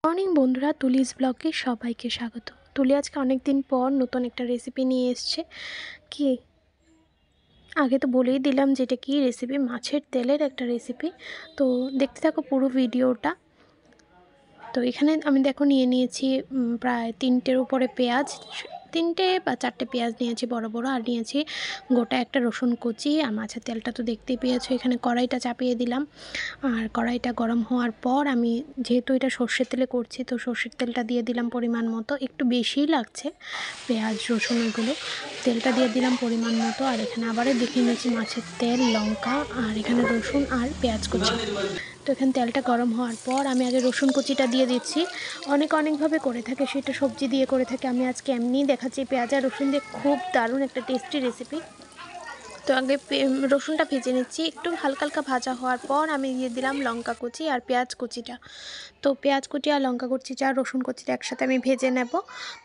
Morning বন্ধুরা, তুলিস ব্লগে সবাইকে স্বাগত। তুলি আজকে অনেক দিন পর নতুন একটা রেসিপি নিয়ে এসছে। কি আগে তো বলেই দিলাম যেটা কি রেসিপি, মাছের তেলের একটা রেসিপি। তো দেখতে থাকো পুরো ভিডিওটা। তো এখানে আমি দেখো নিয়ে নিয়েছি প্রায় 3টের উপরে পেঁয়াজ, 3টে বা 4টে পেঁয়াজ নিয়েছি বড় বড়, আর নিয়েছি গোটা একটা রসুন কুচি। আর মাছের তেলটা তো দেখতেই পেয়েছো। এখানে কড়াইটা চাপিয়ে দিলাম, আর কড়াইটা গরম হওয়ার পর আমি যেহেতু এটা সর্ষের তেলে করছি, তো সর্ষের তেলটা দিয়ে দিলাম পরিমাণ মতো। একটু বেশিই লাগছে পেঁয়াজ রসুন এগুলো। তেলটা দিয়ে দিলাম পরিমাণ মতো, আর এখানে আবারও দেখে নিয়েছি মাছের তেল, লঙ্কা, আর এখানে রসুন আর পেঁয়াজ কুচি। তো এখানে তেলটা গরম হওয়ার পর আমি আগে রসুন কুচিটা দিয়ে দিচ্ছি। অনেকভাবে করে থাকে, সেটা সবজি দিয়ে করে থাকে, আমি আজকে এমনিই দেখাচ্ছি পেঁয়াজ আর রসুন দিয়ে। খুব দারুণ একটা টেস্টি রেসিপি। তো আগে রসুনটা ভেজে নিচ্ছি। একটু হালকা ভাজা হওয়ার পর আমি দিয়ে দিলাম লঙ্কা কুচি আর পেঁয়াজ কুচিটা। তো পেঁয়াজ কুচি আর লঙ্কা কুচিটা আর রসুন কুচিটা একসাথে আমি ভেজে নেব।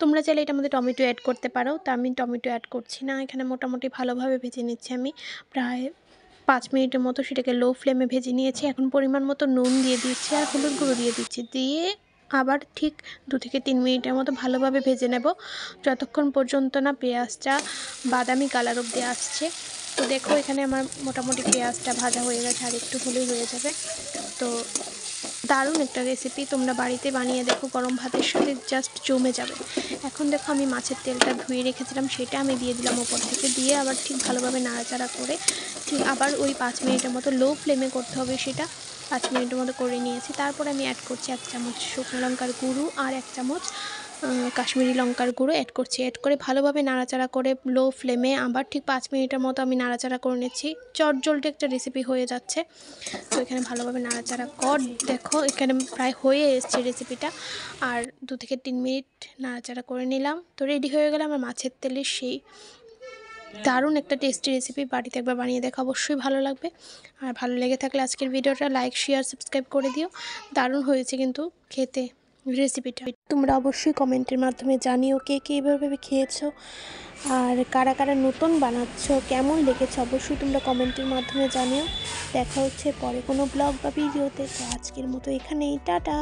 তোমরা চাইলে এটার মধ্যে টমেটো অ্যাড করতে পারো, তো আমি টমেটো অ্যাড করছি না। এখানে মোটামুটি ভালোভাবে ভেজে নিচ্ছি আমি, প্রায় 5 মিনিটের মতো সেটাকে লো ফ্লেমে ভেজে নিয়েছি। এখন পরিমাণ মতো নুন দিয়ে দিচ্ছি আর হলুদ গুঁড়ো দিয়ে দিচ্ছি, দিয়ে আবার ঠিক 2 থেকে 3 মিনিটের মতো ভালোভাবে ভেজে নেব, যতক্ষণ পর্যন্ত না পেঁয়াজটা বাদামি কালার অবধি আসছে। তো দেখো এখানে আমার মোটামুটি পেঁয়াজটা ভাজা হয়ে গেছে, আর একটু হলেই হয়ে যাবে। তো দারুণ একটা রেসিপি, তোমরা বাড়িতে বানিয়ে দেখো, গরম ভাতের সাথে জাস্ট জমে যাবে। এখন দেখো আমি মাছের তেলটা ধুয়ে রেখেছিলাম, সেটা আমি দিয়ে দিলাম ওপর থেকে, দিয়ে আবার ঠিক ভালোভাবে নাড়াচাড়া করে ঠিক আবার ওই 5 মিনিটের মতো লো ফ্লেমে করতে হবে সেটা। 5 মিনিটের মতো করে নিয়েছি। তারপর আমি অ্যাড করছি 1 চামচ শুকনো লঙ্কার গুঁড়ো আর 1 চামচ কাশ্মীরি লঙ্কার গুঁড়ো অ্যাড করছি। অ্যাড করে ভালোভাবে নাড়াচাড়া করে লো ফ্লেমে আবার ঠিক 5 মিনিটের মতো আমি নাড়াচাড়া করে নিচ্ছি। চটজলদি একটা রেসিপি হয়ে যাচ্ছে। তো এখানে ভালোভাবে নাড়াচাড়া কর, দেখো এখানে প্রায় হয়ে এসছে রেসিপিটা। আর 2 থেকে 3 মিনিট নাড়াচাড়া করে নিলাম। তো রেডি হয়ে গেল আমার মাছের তেলের সেই দারুণ একটা টেস্টি রেসিপি। বাড়িতে একবার বানিয়ে দেখা, অবশ্যই ভালো লাগবে। আর ভালো লেগে থাকলে আজকের ভিডিওটা লাইক শেয়ার সাবস্ক্রাইব করে দিও। দারুণ হয়েছে কিন্তু খেতে রেসিপিটা। তোমরা অবশ্যই কমেন্টের মাধ্যমে জানিও কে কে এইভাবে খেয়েছো, আর কারা কারা নতুন বানাচ্ছো, কেমন লেগেছে অবশ্যই তোমরা কমেন্টের মাধ্যমে জানিও। দেখা হচ্ছে পরে কোনো ব্লগ বা ভিডিওতে। তো আজকের মতো এখানেই, টাটা।